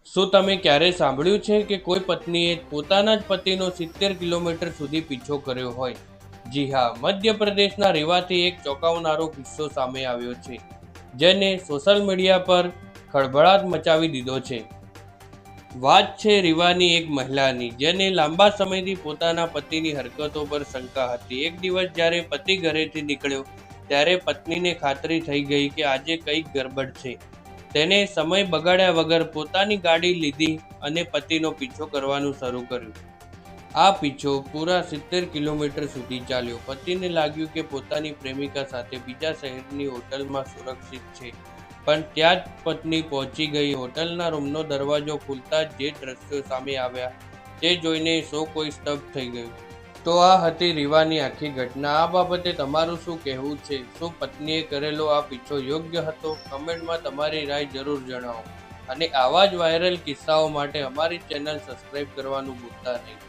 શું તમે ક્યારેય સાંભળ્યું છે કે કોઈ પત્નીએ પોતાના જ પતિનો 70 કિલોમીટર સુધી પીછો કર્યો હોય? જી હા, મધ્યપ્રદેશના રીવાથી એક ચોંકાવનારો કિસ્સો સામે આવ્યો છે, જેને સોશિયલ મીડિયા પર ખળભળાટ મચાવી દીધો છે. વાત છે રીવાની એક મહિલાની, જેને લાંબા સમયથી પોતાના પતિની હરકતો પર શંકા હતી. એક દિવસ જ્યારે પતિ ઘરેથી નીકળ્યો, ત્યારે પત્નીને ખાતરી થઈ ગઈ કે આજે કંઈક ગરબડ છે. તેને સમય બગાડ્યા વગર પોતાની ગાડી લીધી અને પતિનો પીછો કરવાનું શરૂ કર્યું. આ પીછો પૂરા 70 કિલોમીટર સુધી ચાલ્યો. પતિને લાગ્યું કે પોતાની પ્રેમિકા સાથે બીજા શહેરની હોટલમાં સુરક્ષિત છે, પણ ત્યાં જ પત્ની પહોંચી ગઈ. હોટલના રૂમનો દરવાજો ખુલતા જ જે દ્રશ્યો સામે આવ્યા તે જોઈને સૌ કોઈ સ્તબ્ધ થઈ ગયું. તો આ હતી રીવાની આખી ઘટના. આ બાબતે તમારું શું કહેવું છે? શું પત્નીએ કરેલો આ પીછો યોગ્ય હતો? કમેન્ટમાં તમારી રાય જરૂર જણાવો. અને આવા જ વાયરલ કિસ્સાઓ માટે અમારી ચેનલ સબસ્ક્રાઈબ કરવાનું ભૂલતા નહીં.